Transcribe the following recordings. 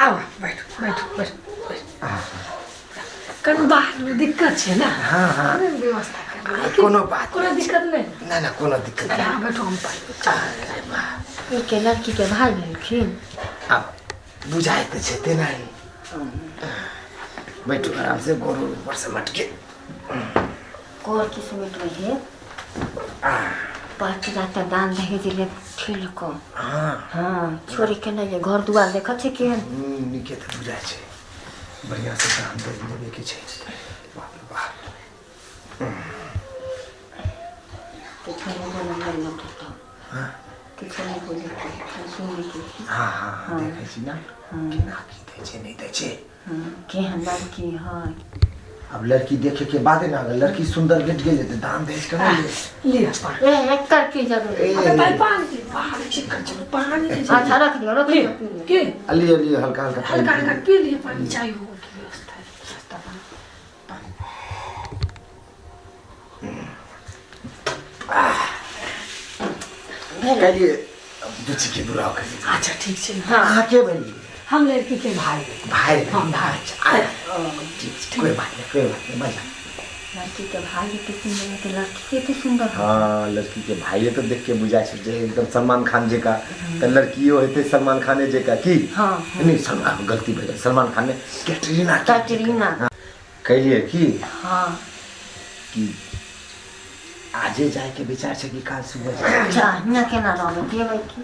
आओ बैठो बैठो बैठो कन बाहर में दिक्कत है ना। हाँ हाँ व्यवस्था कोनो बात कोनो दिक्कत नहीं ना ना कोनो दिक्कत नहीं। यहाँ बैठो हम पाई के लड़की के भाई भेलखिन अब बुझाए तो छते नहीं। बैठो आराम से गोर ऊपर से मटके कोर की समेट रही है पार्टी जाता दान दहे दिले ठेल को। हाँ हाँ छोरी के नहीं घर दुआर देखा छे के निके तो बुझाए छे बढ़िया से काम दे देवे के छे। बाप रे बाप के छोरी जन्म लेना तो हाँ के छोरी बोले सुन के हाँ हाँ देखे छी ना कि ना की दे छे नहीं दे छे के हमरा की हां अब लड़की देखे के बाद ना अगर लड़की सुंदर गेट गेले तो दान दहेज कर ले ले ए एक करके जरूर पाई पानी बाहर चेक कर चलो पानी अच्छा रख दियो के अली अली हल्का हल्का हल्का हल्का पी लिए पानी चाहिए हो की व्यवस्था है सस्ता पानी कहिए बुच्ची के बुलाओ कहिए। अच्छा ठीक है हाँ के भरी हम लड़की के भाई भाई हाँ भाई ठीक कोई बात नहीं मजा। लड़की के भाई कितनी सुंदर के लड़की कितनी सुंदर हाँ लड़की के भाई तो देख के बुझा छे जे एकदम सलमान खान जी का तो लड़कियों हेते सलमान खान जी का की हाँ नहीं सलमान गलती भइल सलमान खान ने कैटरीना कहिए की हाँ कि आजे जाए के विचार छे कि काल सुबह जाए। अच्छा न केना रहबे देबै की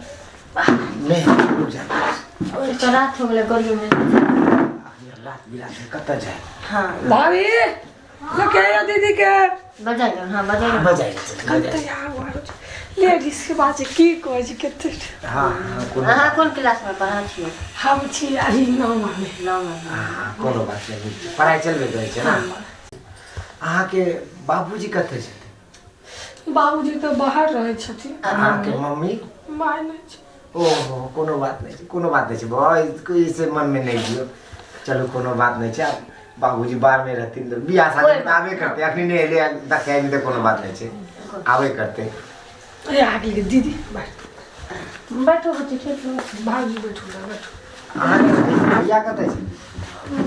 नहीं रुक जा तो रात हो गेलै गली में रात बिरात में कत जाए। हाँ भाभी लेके आया दीदी के बजाइयो हाँ बजाइयो बजाए कल तैयार हुआ लेडीज के बात की कहै छै कते हाँ अहाँ कोन क्लास में पढ़ा छियै हम छी अभी 9 में हाँ कोनो बात नहीं पढ़ाई चलबे करे छे ना। अहाँ के बाबूजी कते छे बाबूजी तो बाहर रहे छथिन अहाँ के मम्मी माय नहीं छै ओहो कोनो बात नहीं छे भाई कोई से मन में नहीं दियो चलो कोनो बात नहीं छे बाबूजी बाहर में रहती बियाह शादी में आवे करते अखनी नहीं ले दखाई में तो कोनो बात नहीं छे आवे करते। अरे आगे के दीदी बैठो बच्चे ठीक है भाभी बैठो ना बैठो। अहाँ के भैया कते छे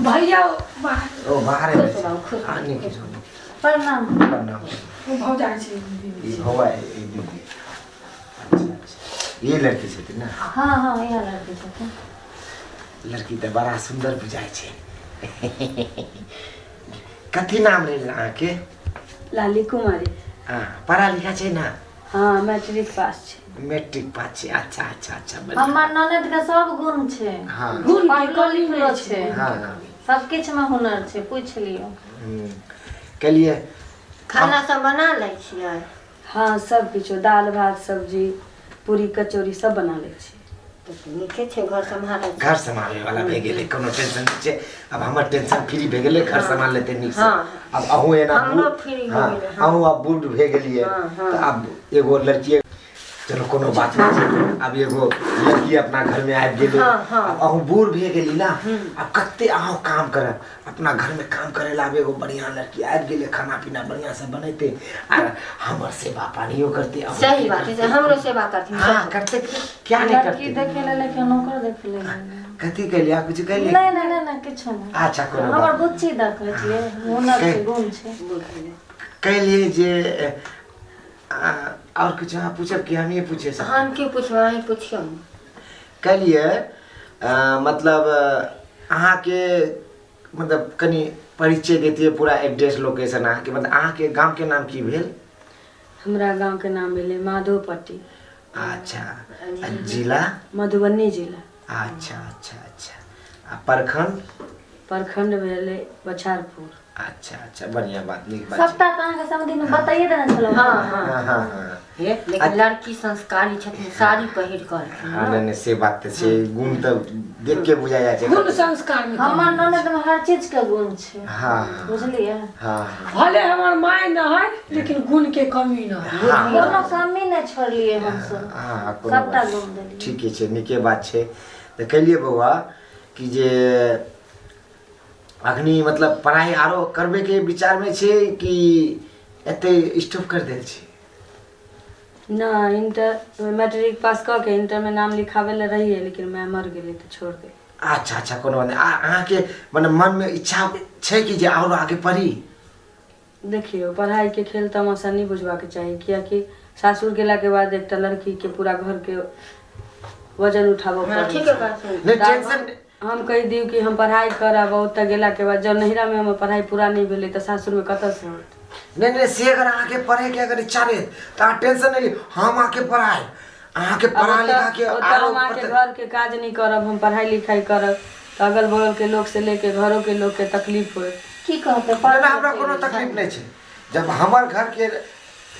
भैया बाहर ओ बाहर है हां नहीं किछो प्रणाम प्रणाम वो भौजाई छै ये होवा है ये दीदी अच्छा ये लड़की छे ना हाँ हाँ यहाँ लड़की छथिन लड़की तो बड़ा सुंदर बुझाय छे कथी नाम रे अहाँ के लाली कुमारी हां पढ़ा लिखा छे ना हाँ मैट्रिक पास छे मैट्रिक पास छे अच्छा अच्छा अच्छा हमर ननद के सब गुण छे हां गुण के पढ़लो कमी लिखलो नहीं छे हां सब किछ में हुनर छे पूछ लियो के लिए खाना सब बना लै छियै हाँ सब किछो दाल भात सब्जी पूरी कचौड़ी सब बना ले छी तो नीके छे घर संभाले घर संभाले वाला भे गेले कोनो टेंशन नहीं छे अब हमर टेंशन फ्री भे गेले घर संभाल लेते नीक से। अब अहू एना हमरो फ्री हो गेले अहू अब बूढ़ भे गेलिए तो अब एगो लड़की चलो कोनो बात नहीं अब एगो लड़की अपना घर में आबि गेले अब अहू बूढ़ भे गेली ना अब कते अहू काम करब अपना घर में काम करे ला एगो बढ़िया लड़की आबि गेले खाना पीना बढ़िया से बनैते और हमर सेवा पानियो करते सही बात है हमरो सेवा करती हां करते क्या नहीं लड़की करते देखे ले लेके नौकर देखे ले कथी कहलिया कुछ कहलिए नहीं नहीं नहीं किछो नहीं अच्छा कोनो हमर बात बुच्ची देखे छियै हुनर के गुण छे कहलिए जे और कुछ हाँ पूछब कि हम ये पूछे सब हम के पूछबो अहीं पूछियो कहलिए मतलब अहाँ के मतलब कनी परिचय देतिए पूरा एड्रेस लोकेशन अहाँ के मतलब अहाँ के गांव के नाम की भेल हमरा गांव के नाम भेले माधोपट्टी अच्छा जिला मधुबनी जिला अच्छा अच्छा अच्छा प्रखंड भेले बछारपुर अच्छा अच्छा बढ़िया बात नीक बात सबटा कहां के समझी न बताइए देना चलो हां हां हां लेकिन लड़की संस्कारी छथिन साड़ी पहिर कर हां नहीं से बात से गुण तो देख के बुझा जाय छै गुण संस्कार में हमर ननद में हर चीज के गुण छे हां बुझलिए हां भले हमर माय न है लेकिन गुण के कमी न है कोनो कमी न छोड़लिए हम सब हां सबटा गुण देलिए ठीक छै नीके बात छै तो कहलिए बउआ कि जे अखनी मतलब पढ़ाई आरो करबे के विचार में छे कि एते स्टॉप कर देल छे ना इंटर मैट्रिक पास क के इंटर में नाम लिखावे ले रही है लेकिन मैं मर गेली तो छोड़ दे अच्छा अच्छा कोनो बात नहीं अहाँ के माने मन में इच्छा छै कि जे और आगे पढ़ी देखियो पढ़ाई के खेल तमाशा नहीं बुझवा के चाहिए कियाकि सासुर गेला के बाद एक लड़की के पूरा घर के वजन उठाबो ठीक है बात है। नहीं टेंशन हम कह दियो कि हम पढ़ाई करब ओतऽ गेला के बाद जब नहिरा में हम पढ़ाई पूरा नहीं भेले तो सासुर में कतऽ से होत नहीं से अगर आके पढ़े के अगर इच्छा रहे तो आप टेंशन नहीं ली हम आके पढ़ाए आके पढ़ा लिखा के हम आके घर के काज नहीं करब हम पढ़ाई लिखाई करब तो अगल बगल के लोग से लेके घरों के लोग के तकलीफ हो की कहते हमरा कोनो तकलीफ नहीं छै जब हमर घर के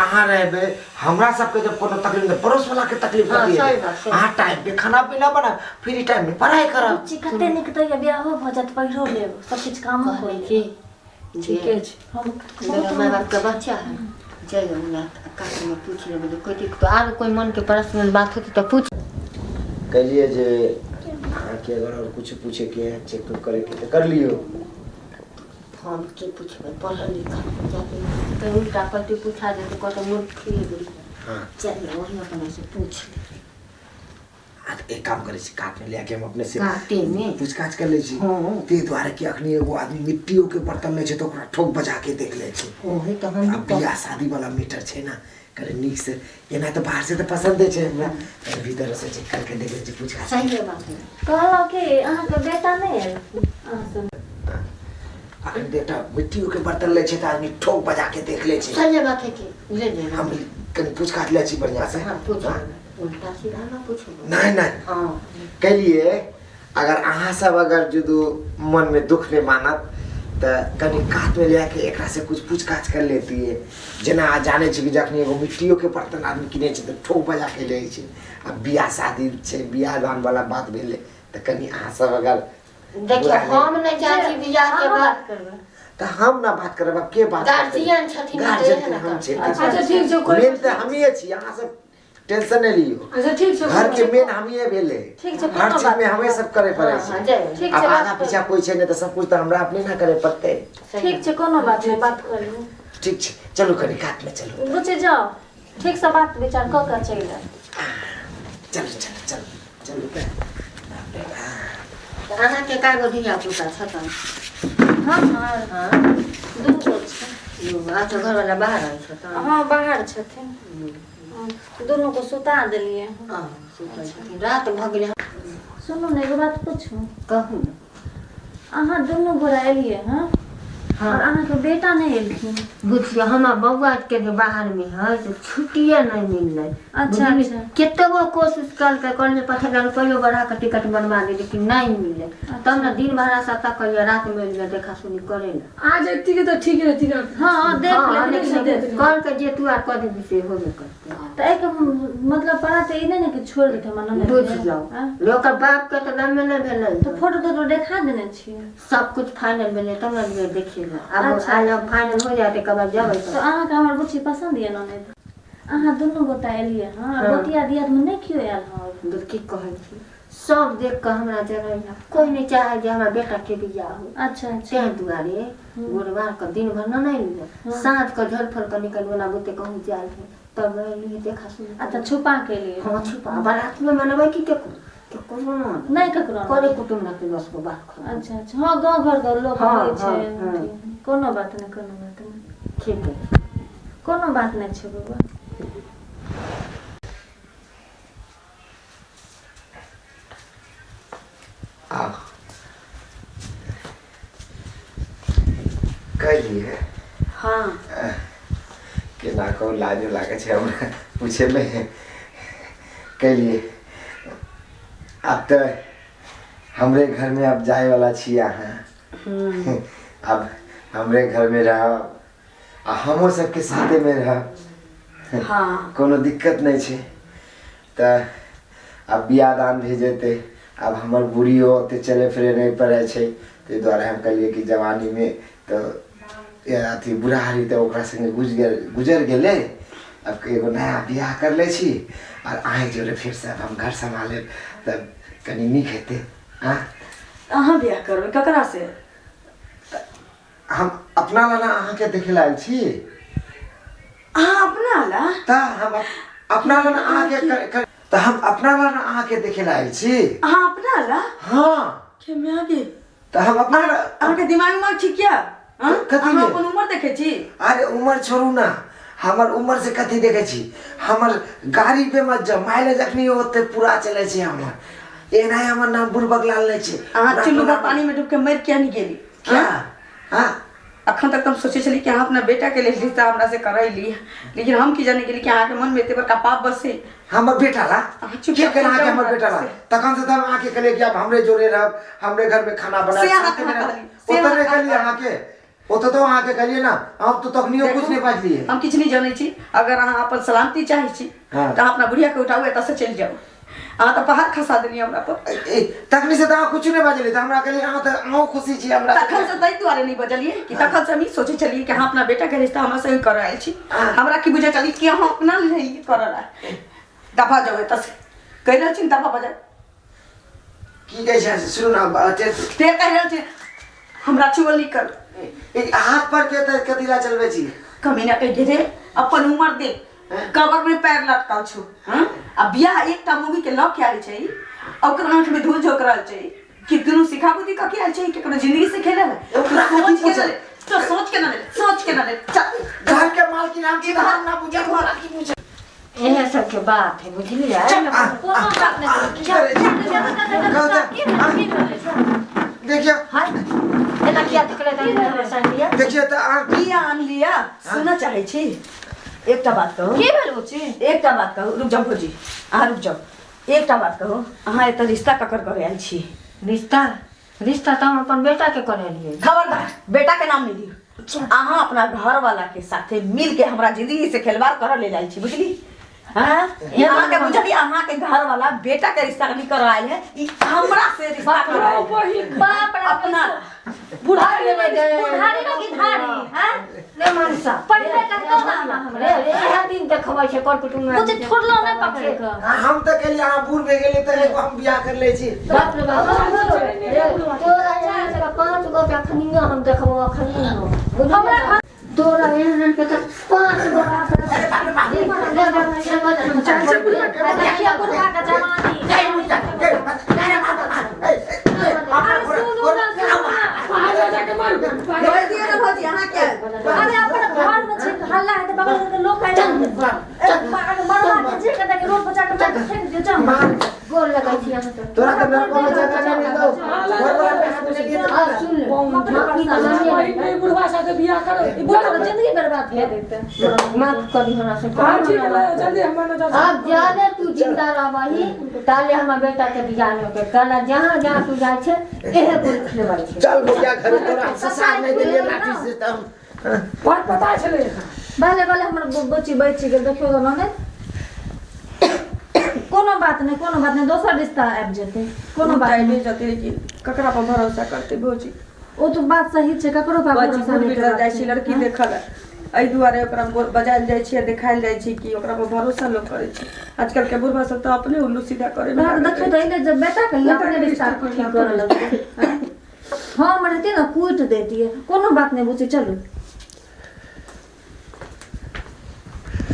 अहाँ रहबे हमरा सबके जब कोनो तकलीफ नहीं पड़ोस वाला के तकलीफ होती है अहाँ टाइम पे खाना पीना बना फ्री टाइम में पढ़ाई करब कते निक तो बियाहो भ जात पहिरो लेब सब कुछ काम होई की ठीक है मेरा माँ बाप का बच्चा है जय जगन्नाथ काके में पूछ ले बोले कोई तो आगे कोई मन के पर्सनल बात होती तो पूछ कहिए जे अहाँ के अगर और कुछ पूछे के है चेक तो करे के तो कर लियो हम के पूछबे पढ़ल लिखल जाके तो उल्टा पलटी पूछा दे तो कत मूर्ख ही बोली हां चल वही अपने से पूछ एक काम करे छी काट में लेके हम अपने से काटे में पूछताछ कर ले छी हां ते द्वारा कि अखनी एगो आदमी मिट्टियों के बर्तन ले छै तो ओकरा ठोक बजा के देख ले छी ओही तो हम अब बियाह शादी वाला मीटर छै ना करे निक से एना तो बाहर से तो पसंद छै हमरा भीतर से चेक करके देख ले छी पूछताछ सही बात है कहलो कि अहाँ के बेटा नहीं है अहाँ से अखन बेटा मिट्टियों के बर्तन ले छै त आदमी ठोक बजा के देख ले छी सही बात है कि ले ले हम कन पूछताछ ले छी बढ़िया से हां पूछ उल्टा सीधा ना पूछो नहीं नहीं हां कहिए अगर अहाँ सब अगर जो मन में दुख नहीं मानत तो कनी काट में लेके एकरा से कुछ पूछताछ कर लेती है जना आ जाने छी कि जखनी एगो मिट्टियों के बर्तन आदमी किने छै तो ठोक बजा के ले छै अब बियाह शादी छै बियाह दान वाला बात भेले तो कनी अहाँ सब अगर देखिए हम नहीं चाहती बियाह के बात करबे तो हम ना बात करब अब के बात गार्जियन छथिन गार्जियन हम छै अच्छा ठीक छै कोई मेन तो हमी छी अहाँ सब टेंशन नहीं लियो अच्छा ठीक छै घर के मेन हमी भेले ठीक छै हर चीज में हमें सब करे पड़े छै ठीक अब छै आगा पीछा कोई छै नहीं तो सब कुछ तो हमरा अपने ना करे पड़ते ठीक छै कोनो बात नहीं बात करियो ठीक छै चलो कनी काट में चलो बुझे जाओ ठीक से बात विचार क के चल जाओ चलो चलो चलो चलो अहाँ के कागो धिया पुता छथन हां हां दू गो छै आज तो घर वाला बाहर आए छथन हां बाहर छथिन दोनों को सुता देलिए हां सुतल छथिन रात भ गेलै सुनो ने एगो बात पूछूं कहू अहाँ दोनों गोरा एलिए हां और अहाँ के बेटा नहीं एलखिन बुझियो हमरा बौआ के जे बाहर में है तो छुट्टिए नहीं मिललै अच्छा अच्छा केतबो कोशिश कर के कॉलेज पठेला रुपयो बढ़ा के टिकट बनवा दे लेकिन नहीं मिले तब ना दिन भर सता कहिया रात में मिल देखा सुनी करेला आज एती के तो ठीक रहती हां देख ले कल के जे तू आर कदे से होबे करते तो एक मतलब पढ़ा तो इने ने कि छोड़ देते मन नहीं बुझ जाओ लोग बाप के तो नाम में नहीं भेलै तो फोटो तो देखा देने छी सब कुछ फाइनल भेलै तब ना देखिए अब आज फाइनल हो जाते कब जब तो अहाँ के हमर बुच्ची पसंद ये नने अहाँ दोनों गोटा एलिए हां बतिया दिया में नहीं क्यों आयल हां दूर की कहै छी सब देख के हमरा जरैया कोई नहीं चाहे जे हमरा बेटा के बियाह हो अच्छा अच्छा ते दुआरे गुरुवार के दिन भर न नहीं मिले साँझ के झलफल के निकल बना बुते कहूं जाए है तब लिए देखा सुन अच्छा छुपा के लिए हां छुपा बारात में मनबै की के कोनो नहीं ककरो करे कुटुम ना के बस को बात अच्छा अच्छा हां गांव घर के लोग हाँ, होय छै हाँ। कोनो बात नहीं ठीक है कोनो बात नहीं छै बाबा कहिए हां केना को लाजो लागे छै हमरा पूछे में कहिए अब तो हमरे घर में अब जाए वाला छी अहाँ अब हमरे घर में रह हमो सबके साथे में रह हाँ कोनो दिक्कत नहीं छै तो अब बियाह दान भेजेते अब हमर बुढ़ियो ओते चले फिरे नहीं पड़े छै ते द्वारा हम कहलिए कि जवानी में तो अथी बुढ़ारी तो ओकरा संगे गुजर गेले अब एगो नया बियाह कर ले छी और आए जोरे फिर से अब हम घर संभाले तब कनी नीक हेते हां अहाँ बियाह करबै ककरा से हम अपना वाला अहाँ के देखे लायल छी अहाँ अपना ला ता हम अपना वाला अहाँ के तो हम अपना वाला अहाँ के देखे लायल छी अहाँ अपना ला हां के में आगे तो हम अपना आके दिमाग में ठीक क्या हां कथी हम में? अपन उम्र देखे छी अरे उम्र छोड़ू ना हमर उम्र से कथी देखे छी हमर गाड़ी पे मत जाओ माइलेज अखनी होते पूरा चले छे हमर एना हमर नाम बुरबक लाल ले छे अहाँ चुल्लू का पानी में डूब के मर क्या नहीं गेली क्या हां अखन तक तुम सोचे चली कि हाँ अपना बेटा के लिए रिश्ता हमरा से कराई ली लेकिन हम की जाने के लिए कि अहाँ के मन में एते बड़का पाप बसे हमर बेटा ला चुप के कहना जाओ के हमर बेटा ला तखन से हम आके कहले कि अब हमरे जोरे रहब हमरे घर में खाना बना से अहाँ कहाँ कहली? उतरे कहली अहाँ के ओत तो अहाँ के कहलिए ना हम तो तखनियो कुछ नहीं बाजलिए हम किछ नहीं जाने छी अगर अहाँ अपन सलामती चाहे छी हाँ। तो अपना बुढ़िया के उठाओ एत से चल जाओ अहाँ तो पहाड़ खसा देनी हमरा पर तखनी से तो अहाँ कुछ नहीं बाजली त हमरा कहली अहाँ तो अहाँ खुशी छी हमरा तखन से तई दुआरे नहीं बजलिए कि तखन से हम ई सोचे चलिए कि हाँ अपना बेटा के रिश्ता हमरा से कर आयल छी हमरा की बुझा चली कि हम अपना नहीं कर रहा दफा जाओ एत से कह रहल छी दफा बजा की कहै छै सुन ना ते कह रहल छी हमरा चुगली कर एक हाथ पर के त कतिला चलबे छी कमीना कह दे अपन उम्र दे कबर में पैर लटकाल छु हां आ बियाह एकटा मूवी के लॉक आयल छै ओकर आंख में धूल झोंक रहल छै कि दुनु सिखाबुती का आयल छै केकरो जिंदगी से खेले तो सोच के ना ले चल घर के मालकिन हम की हम ना बुझे घर की बुझे एहे सब के बात है बुझलिए कोनो बात नहीं देखिए हाय एना किया तकले तनी साइडिया देखिए तो आप बिया आन लिया सुना चाहे छी एकटा बात कहो के भेल बुची एकटा बात कहो रुक जाओ भौजी अहाँ रुक जाओ एकटा बात कहो अहाँ एत रिश्ता ककर करे आयल छी रिश्ता रिश्ता तो हम अपन बेटा के करे लिए खबरदार बेटा के नाम नहीं लियो अहाँ अपना घर वाला के साथे मिल के हमरा जिंदगी से खिलवाड़ कर ले जाई छी बुझली हां यहाँ के बुझली अहाँ के घर वाला बेटा के रिश्ता नहीं कर आयल है ई हमरा से रिश्ता कर बाप रे अपना बुढ़ारी में गए बुढ़ारी में की धारी हैं ले मनसा पहिले का तो ना हमरे एहे दिन देखबै छै कर कुटुम में कुछ थोड़लो नहीं पके का हम तो कहली अहाँ बूढ़ में गेली त एगो हम बियाह कर ले छी बाप रे बाप तोरा चाहे से 5 गो के खनिया हम देखबो खनिया हमरा तोरा एहन के त 5 गो देखिए बुढ़ा का जवानी दवाई दियो ना भौजी अहाँ क्या अरे अपन घर में छे हल्ला है तो बगल के लोग आए मरवा के जे के देख रोड पर जाके मैं फेंक दियो जा गोल लगाई थी यहां तो तोरा के मेरे को जाना नहीं दो घर वाला पे हाथ नहीं दिए आ सुन ले नहीं बुढ़वा साथे बियाह कर ई बुढ़ा जिंदगी बर्बाद कर देते माफ करी हमरा से हां ठीक है जल्दी हमारा जा अब जाने तू जिंदा रहबही ताले हमर बेटा के बियाह न के कहला जहां जहां तू जाय छे एहे बोल खले बाड़ी छे चल भैया घर तोरा ससार नहीं दिए लाठी से तम बात पता चले भले भले हमर बच्ची बैठ गेल देखियो तो नने कोनो बात नहीं दोसर रिश्ता आबि जेते कोनो बात नहीं नहीं जते लेकिन ककरा पर भरोसा करते भौजी ओ तो बात सही छे ककरो पर बच्ची भरोसा दूर नहीं बिगड़ जाइ छी लड़की देखल एहि दुआरे ओकरा बजायल जाइ छी देखायल जाइ छी कि ओकरा पर भरोसा लोग करे छी आजकल के बुढ़वा सब तो अपने उल्लू सीधा करे बात देखियो तो इले जब बेटा के अपने रिश्ता ठीक करे लगते हां मरते ना कूट देती है कोनो बात नहीं बुझी चलो